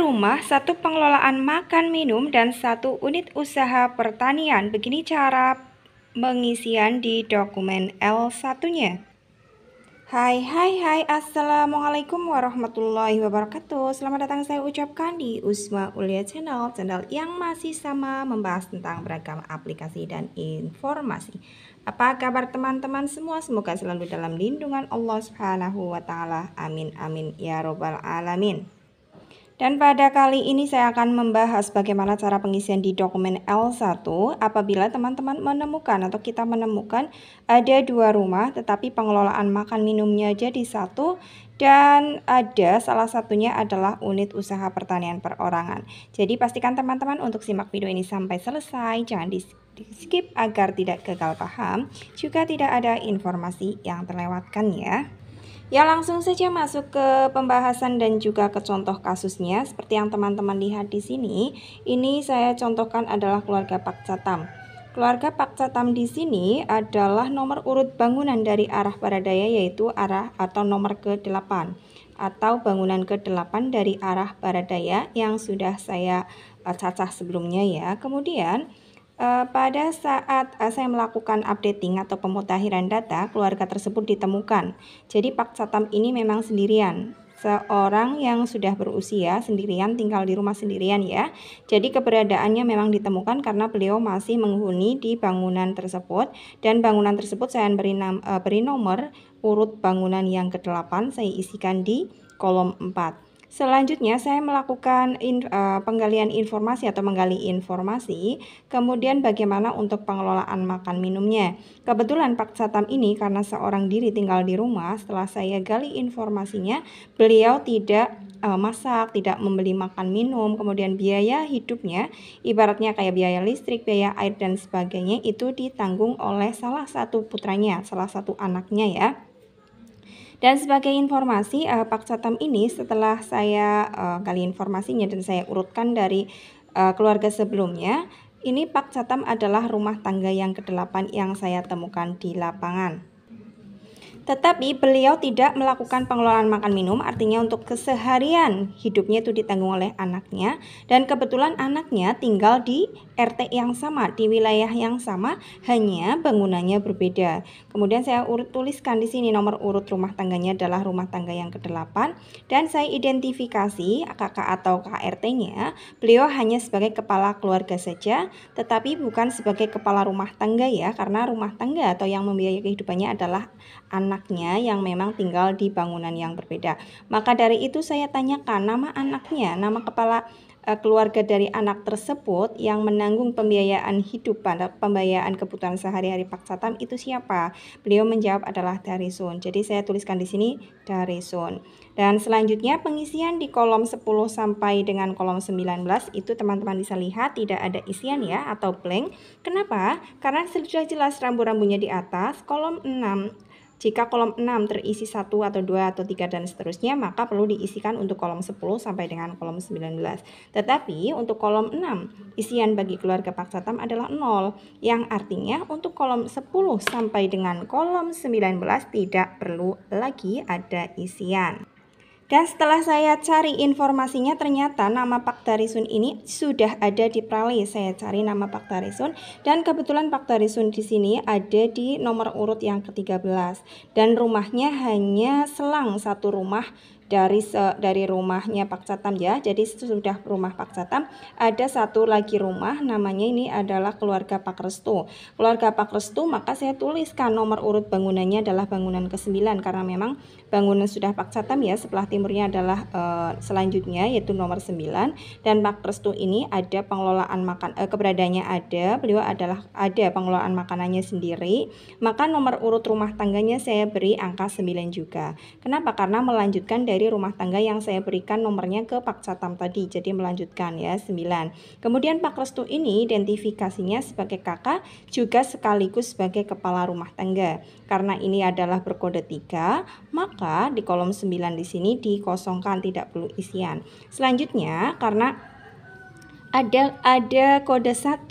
rumah, 1 pengelolaan makan minum, dan 1 unit usaha pertanian. Begini cara pengisian di dokumen L1-nya. Hai, Assalamualaikum warahmatullahi wabarakatuh. Selamat datang saya ucapkan di Usma Ulia Channel yang masih sama membahas tentang beragam aplikasi dan informasi. Apa kabar teman-teman semua? Semoga selalu dalam lindungan Allah Subhanahu wa Ta'ala. Amin, amin ya Robbal 'Alamin. Dan pada kali ini saya akan membahas bagaimana cara pengisian di dokumen L1 apabila teman-teman menemukan atau kita menemukan ada 2 rumah tetapi pengelolaan makan minumnya jadi 1 dan ada salah satunya adalah unit usaha pertanian perorangan. Jadi pastikan teman-teman untuk simak video ini sampai selesai, jangan di skip agar tidak gagal paham, juga tidak ada informasi yang terlewatkan ya. Ya, langsung saja masuk ke pembahasan dan juga ke contoh kasusnya. Seperti yang teman-teman lihat di sini, ini saya contohkan adalah keluarga Pak Catam. Keluarga Pak Catam di sini adalah nomor urut bangunan dari arah baradaya, yaitu arah atau nomor ke-8 atau bangunan ke-8 dari arah baradaya yang sudah saya cacah sebelumnya ya. Kemudian pada saat saya melakukan updating atau pemutakhiran data, keluarga tersebut ditemukan. Jadi Pak Catam ini memang sendirian, seorang yang sudah berusia sendirian, tinggal di rumah sendirian ya. Jadi keberadaannya memang ditemukan karena beliau masih menghuni di bangunan tersebut, dan bangunan tersebut saya beri nomor urut bangunan yang ke-8, saya isikan di kolom 4. Selanjutnya saya melakukan penggalian informasi atau menggali informasi, kemudian bagaimana untuk pengelolaan makan minumnya. Kebetulan Pak Catam ini karena seorang diri tinggal di rumah, setelah saya gali informasinya, beliau tidak masak, tidak membeli makan minum, kemudian biaya hidupnya, ibaratnya kayak biaya listrik, biaya air dan sebagainya itu ditanggung oleh salah satu putranya, salah satu anaknya ya. Dan sebagai informasi, Pak Catam ini setelah saya gali informasinya dan saya urutkan dari keluarga sebelumnya, ini Pak Catam adalah rumah tangga yang ke-8 yang saya temukan di lapangan. Tetapi beliau tidak melakukan pengelolaan makan minum, artinya untuk keseharian hidupnya itu ditanggung oleh anaknya, dan kebetulan anaknya tinggal di RT yang sama, di wilayah yang sama, hanya bangunannya berbeda. Kemudian saya tuliskan di sini nomor urut rumah tangganya adalah rumah tangga yang ke-8, dan saya identifikasi kakak atau KRT-nya, beliau hanya sebagai kepala keluarga saja, tetapi bukan sebagai kepala rumah tangga ya, karena rumah tangga atau yang membiayai kehidupannya adalah anaknya yang memang tinggal di bangunan yang berbeda. Maka dari itu saya tanyakan nama anaknya, nama kepala keluarga dari anak tersebut yang menanggung pembiayaan hidup pada pembiayaan kebutuhan sehari-hari Pak Catam itu siapa? Beliau menjawab adalah Darisun. Jadi saya tuliskan di sini Darisun. Dan selanjutnya pengisian di kolom 10 sampai dengan kolom 19 itu teman-teman bisa lihat tidak ada isian ya atau blank. Kenapa? Karena sudah jelas rambu-rambunya di atas. Kolom 6, jika kolom 6 terisi 1 atau 2 atau 3 dan seterusnya, maka perlu diisikan untuk kolom 10 sampai dengan kolom 19. Tetapi untuk kolom 6, isian bagi keluarga Pak Catam adalah 0, yang artinya untuk kolom 10 sampai dengan kolom 19 tidak perlu lagi ada isian. Dan setelah saya cari informasinya, ternyata nama Pak Darisun ini sudah ada di Prale. Saya cari nama Pak Darisun dan kebetulan Pak Darisun di sini ada di nomor urut yang ke-13 dan rumahnya hanya selang satu rumah dari rumahnya Pak Catam ya. Jadi sudah rumah Pak Catam ada satu lagi rumah, namanya ini adalah keluarga Pak Restu. Keluarga Pak Restu, maka saya tuliskan nomor urut bangunannya adalah bangunan ke-9 karena memang bangunan sudah Pak Catam ya. Sebelah timurnya adalah selanjutnya yaitu nomor 9, dan Pak Restu ini ada pengelolaan makan keberadaannya ada, beliau adalah ada pengelolaan makanannya sendiri. Maka nomor urut rumah tangganya saya beri angka 9 juga. Kenapa? Karena melanjutkan dari rumah tangga yang saya berikan nomornya ke Pak Catam tadi, jadi melanjutkan ya 9. Kemudian Pak Restu ini identifikasinya sebagai kakak juga sekaligus sebagai kepala rumah tangga. Karena ini adalah berkode 3, maka di kolom 9 di sini dikosongkan, tidak perlu isian. Selanjutnya karena ada kode 1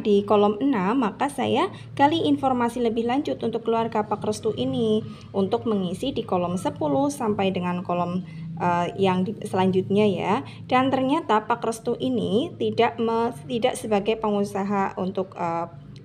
di kolom 6, maka saya gali informasi lebih lanjut untuk keluarga Pak Restu ini untuk mengisi di kolom 10 sampai dengan kolom selanjutnya ya. Dan ternyata Pak Restu ini tidak sebagai pengusaha untuk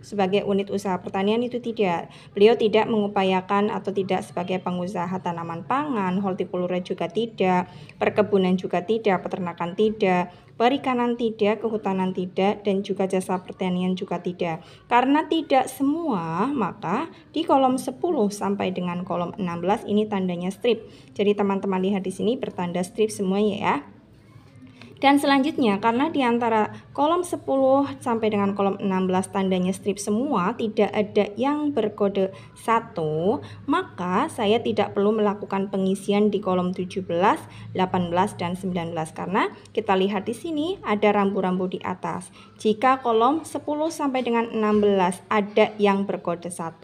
sebagai unit usaha pertanian itu tidak. Beliau tidak mengupayakan atau tidak sebagai pengusaha tanaman pangan, hortikultura juga tidak, perkebunan juga tidak, peternakan tidak, perikanan tidak, kehutanan tidak, dan juga jasa pertanian juga tidak. Karena tidak semua, maka di kolom 10 sampai dengan kolom 16 ini tandanya strip. Jadi teman-teman lihat di sini bertanda strip semuanya ya. Dan selanjutnya, karena di antara kolom 10 sampai dengan kolom 16 tandanya strip semua, tidak ada yang berkode 1, maka saya tidak perlu melakukan pengisian di kolom 17, 18, dan 19 karena kita lihat di sini ada rambu-rambu di atas. Jika kolom 10 sampai dengan 16 ada yang berkode 1,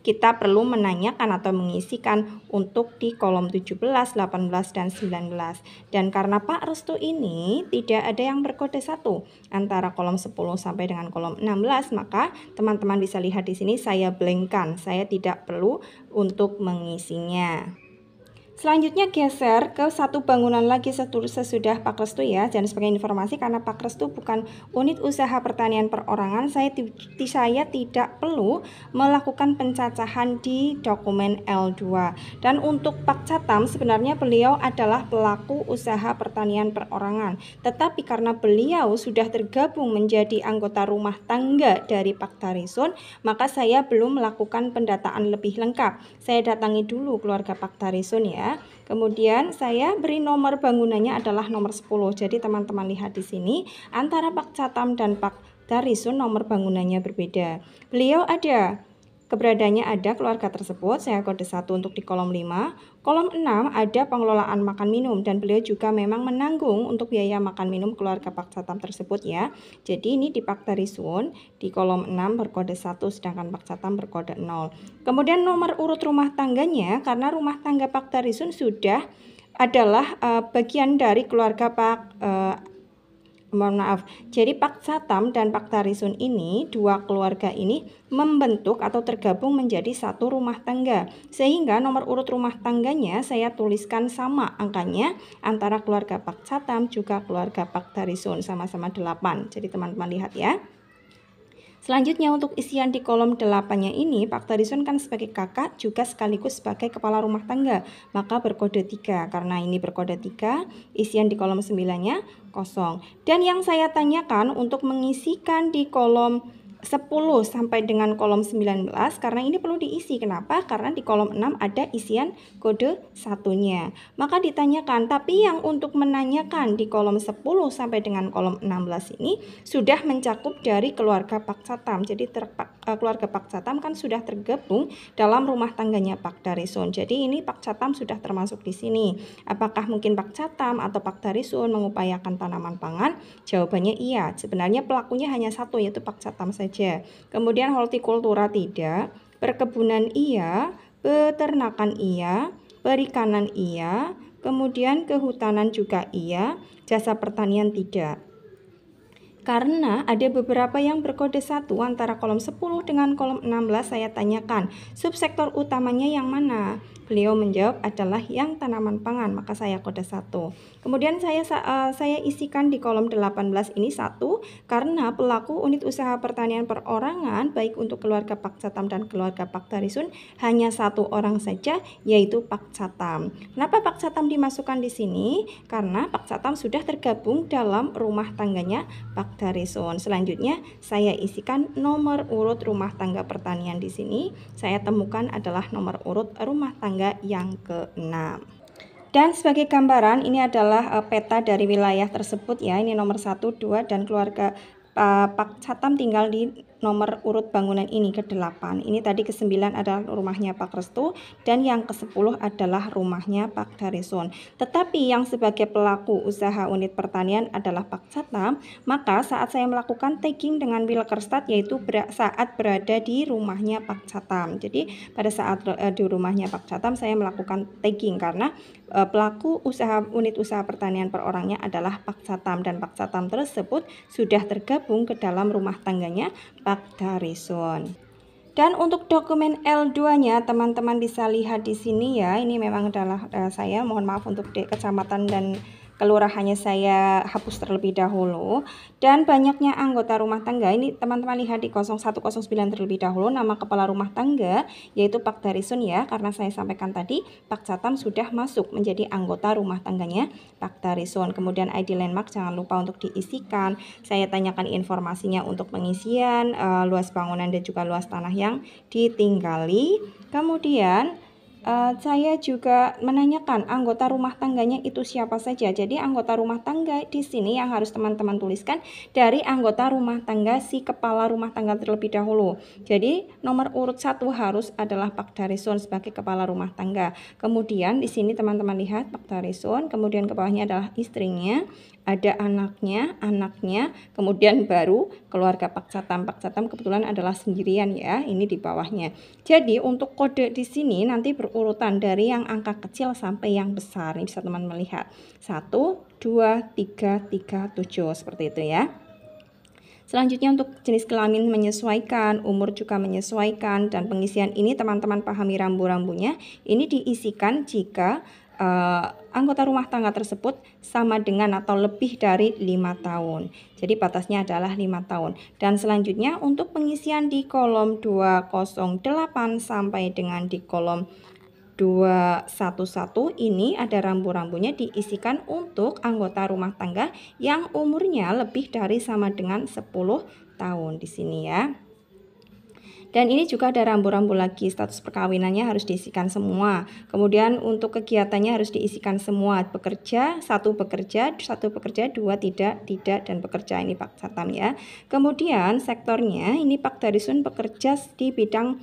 kita perlu menanyakan atau mengisikan untuk di kolom 17, 18, dan 19. Dan karena Pak Restu ini tidak ada yang berkode 1 antara kolom 10 sampai dengan kolom 16, maka teman-teman bisa lihat di sini saya blankkan, saya tidak perlu untuk mengisinya. Selanjutnya geser ke satu bangunan lagi sesudah Pak Restu ya. Dan sebagai informasi, karena Pak Restu bukan unit usaha pertanian perorangan, saya tidak perlu melakukan pencacahan di dokumen L2. Dan untuk Pak Catam sebenarnya beliau adalah pelaku usaha pertanian perorangan. Tetapi karena beliau sudah tergabung menjadi anggota rumah tangga dari Pak Darisun, maka saya belum melakukan pendataan lebih lengkap. Saya datangi dulu keluarga Pak Darisun ya. Kemudian saya beri nomor bangunannya adalah nomor 10. Jadi teman-teman lihat di sini antara Pak Catam dan Pak Darisun nomor bangunannya berbeda. Beliau ada, keberadaannya ada keluarga tersebut, saya kode 1 untuk di kolom 5. Kolom 6 ada pengelolaan makan minum dan beliau juga memang menanggung untuk biaya makan minum keluarga Pak Catam tersebut ya. Jadi ini di Pak Darisun di kolom 6 berkode 1 sedangkan Pak Catam berkode 0. Kemudian nomor urut rumah tangganya, karena rumah tangga Pak Darisun sudah adalah bagian dari keluarga jadi Pak Catam dan Pak Darisun ini, dua keluarga ini membentuk atau tergabung menjadi satu rumah tangga. Sehingga nomor urut rumah tangganya saya tuliskan sama angkanya antara keluarga Pak Catam juga keluarga Pak Darisun, sama-sama 8. Jadi teman-teman lihat ya. Selanjutnya untuk isian di kolom 8-nya ini, Pak Darisun kan sebagai kakak juga sekaligus sebagai kepala rumah tangga, maka berkode 3. Karena ini berkode 3, isian di kolom 9-nya kosong. Dan yang saya tanyakan untuk mengisikan di kolom 10 sampai dengan kolom 19, karena ini perlu diisi. Kenapa? Karena di kolom 6 ada isian kode 1-nya. Maka ditanyakan, tapi yang untuk menanyakan di kolom 10 sampai dengan kolom 16 ini sudah mencakup dari keluarga Pak Catam. Jadi keluarga Pak Catam kan sudah tergabung dalam rumah tangganya Pak Darisun. Jadi ini Pak Catam sudah termasuk di sini. Apakah mungkin Pak Catam atau Pak Darisun mengupayakan tanaman pangan? Jawabannya iya. Sebenarnya pelakunya hanya satu, yaitu Pak Catam saja. Kemudian hortikultura tidak, perkebunan iya, peternakan iya, perikanan iya, kemudian kehutanan juga iya, jasa pertanian tidak. Karena ada beberapa yang berkode 1 antara kolom 10 dengan kolom 16, saya tanyakan subsektor utamanya yang mana? Beliau menjawab adalah yang tanaman pangan, maka saya kode 1. Kemudian saya isikan di kolom 18 ini 1 karena pelaku unit usaha pertanian perorangan baik untuk keluarga Pak Catam dan keluarga Pak Darisun hanya satu orang saja, yaitu Pak Catam. Kenapa Pak Catam dimasukkan di sini? Karena Pak Catam sudah tergabung dalam rumah tangganya Pak Darisun. Selanjutnya saya isikan nomor urut rumah tangga pertanian di sini. Saya temukan adalah nomor urut rumah tangga yang ke-6. Dan sebagai gambaran ini adalah peta dari wilayah tersebut ya. Ini nomor 1, 2 dan keluarga Pak Catam tinggal di nomor urut bangunan ini ke-8. Ini tadi ke-9 adalah rumahnya Pak Restu dan yang ke-10 adalah rumahnya Pak Darisun. Tetapi yang sebagai pelaku usaha unit pertanian adalah Pak Catam, maka saat saya melakukan tagging dengan Wilkerstat yaitu saat berada di rumahnya Pak Catam. Jadi pada saat di rumahnya Pak Catam saya melakukan tagging karena pelaku unit usaha pertanian perorangnya adalah Pak Catam dan Pak Catam tersebut sudah tergabung ke dalam rumah tangganya Pak Darisun. Dan untuk dokumen L2-nya teman-teman bisa lihat di sini ya. Ini memang adalah saya mohon maaf untuk kecamatan dan kelurahannya saya hapus terlebih dahulu. Dan banyaknya anggota rumah tangga ini teman-teman lihat di 0109 terlebih dahulu, nama kepala rumah tangga yaitu Pak Darisun ya, karena saya sampaikan tadi Pak Catam sudah masuk menjadi anggota rumah tangganya Pak Darisun. Kemudian ID landmark jangan lupa untuk diisikan. Saya tanyakan informasinya untuk pengisian luas bangunan dan juga luas tanah yang ditinggali. Kemudian saya juga menanyakan anggota rumah tangganya itu siapa saja. Jadi anggota rumah tangga di sini yang harus teman-teman tuliskan dari anggota rumah tangga si kepala rumah tangga terlebih dahulu. Jadi nomor urut 1 harus adalah Pak Darisun sebagai kepala rumah tangga. Kemudian di sini teman-teman lihat Pak Darisun, kemudian ke bawahnya adalah istrinya, ada anaknya, kemudian baru keluarga Pak Catam. Pak Catam kebetulan adalah sendirian ya, ini di bawahnya. Jadi untuk kode di sini nanti berurutan dari yang angka kecil sampai yang besar. Ini bisa teman melihat 1, 2, 3, 3, 7 seperti itu ya. Selanjutnya untuk jenis kelamin menyesuaikan, umur juga menyesuaikan, dan pengisian ini teman-teman pahami rambu-rambunya. Ini diisikan jika anggota rumah tangga tersebut sama dengan atau lebih dari 5 tahun. Jadi batasnya adalah 5 tahun. Dan selanjutnya untuk pengisian di kolom 208 sampai dengan di kolom 211 ini ada rambu-rambunya diisikan untuk anggota rumah tangga yang umurnya lebih dari sama dengan 10 tahun di sini ya. Dan ini juga ada rambu-rambu lagi, status perkawinannya harus diisikan semua. Kemudian untuk kegiatannya harus diisikan semua. Bekerja, satu bekerja, dua tidak, dan bekerja. Ini Pak Catam ya. Kemudian sektornya ini Pak Darisun bekerja di bidang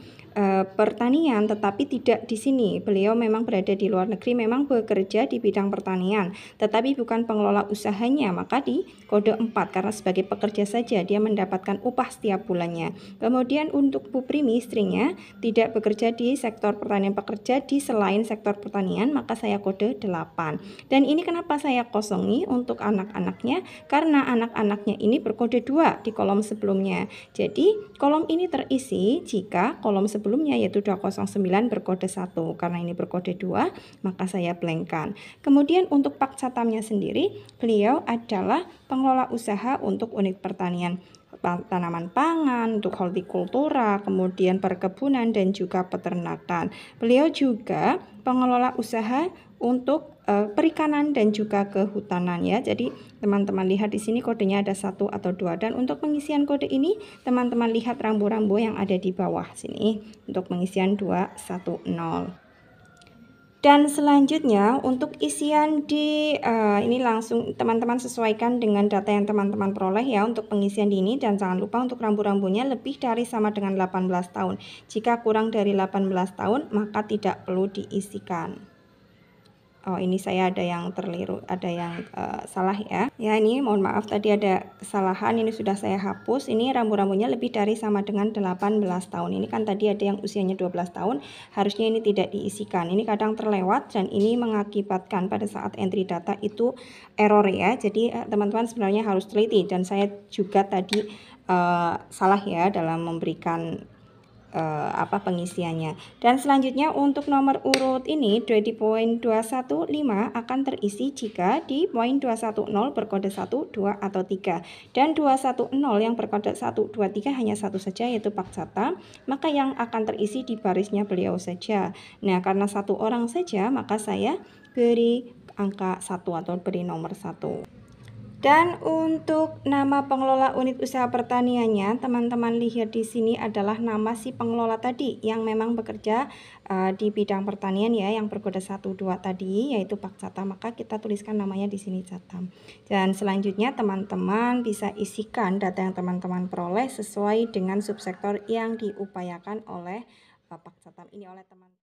pertanian, tetapi tidak di sini. Beliau memang berada di luar negeri, memang bekerja di bidang pertanian, tetapi bukan pengelola usahanya. Maka di kode 4 karena sebagai pekerja saja dia mendapatkan upah setiap bulannya. Kemudian untuk Bu Primi istrinya tidak bekerja di sektor pertanian, bekerja di selain sektor pertanian, maka saya kode 8. Dan ini kenapa saya kosongi untuk anak-anaknya? Karena anak-anaknya ini berkode 2 di kolom sebelumnya. Jadi kolom ini terisi jika kolom sebelumnya yaitu 209 berkode 1. Karena ini berkode 2, maka saya blankkan. Kemudian untuk Pak Catamnya sendiri, beliau adalah pengelola usaha untuk unit pertanian, tanaman pangan, untuk hortikultura, kemudian perkebunan dan juga peternakan. Beliau juga pengelola usaha untuk perikanan dan juga kehutanan ya. Jadi teman-teman lihat di sini kodenya ada 1 atau 2, dan untuk pengisian kode ini teman-teman lihat rambu-rambu yang ada di bawah sini untuk pengisian 210. Dan selanjutnya untuk isian di ini langsung teman-teman sesuaikan dengan data yang teman-teman peroleh ya untuk pengisian di ini, dan jangan lupa untuk rambu-rambunya lebih dari sama dengan 18 tahun. Jika kurang dari 18 tahun maka tidak perlu diisikan. Oh, ini saya ada yang terliru, ada yang salah ya. Ya, ini mohon maaf tadi ada kesalahan, ini sudah saya hapus. Ini rambu-rambunya lebih dari sama dengan 18 tahun. Ini kan tadi ada yang usianya 12 tahun, harusnya ini tidak diisikan. Ini kadang terlewat dan ini mengakibatkan pada saat entry data itu error ya. Jadi teman-teman sebenarnya harus teliti, dan saya juga tadi salah ya dalam memberikan pengisiannya. Dan selanjutnya untuk nomor urut ini di poin 215 akan terisi jika di poin 210 berkode 1, 2 atau 3, dan 210 yang berkode 1, 2, 3 hanya satu saja yaitu Pak Catam, maka yang akan terisi di barisnya beliau saja. Nah, karena satu orang saja maka saya beri angka 1 atau beri nomor 1. Dan untuk nama pengelola unit usaha pertaniannya, teman-teman lihat di sini adalah nama si pengelola tadi yang memang bekerja di bidang pertanian ya, yang berkode 1, 2 tadi yaitu Pak Catam, maka kita tuliskan namanya di sini Catam. Dan selanjutnya teman-teman bisa isikan data yang teman-teman peroleh sesuai dengan subsektor yang diupayakan oleh Pak Catam ini oleh teman.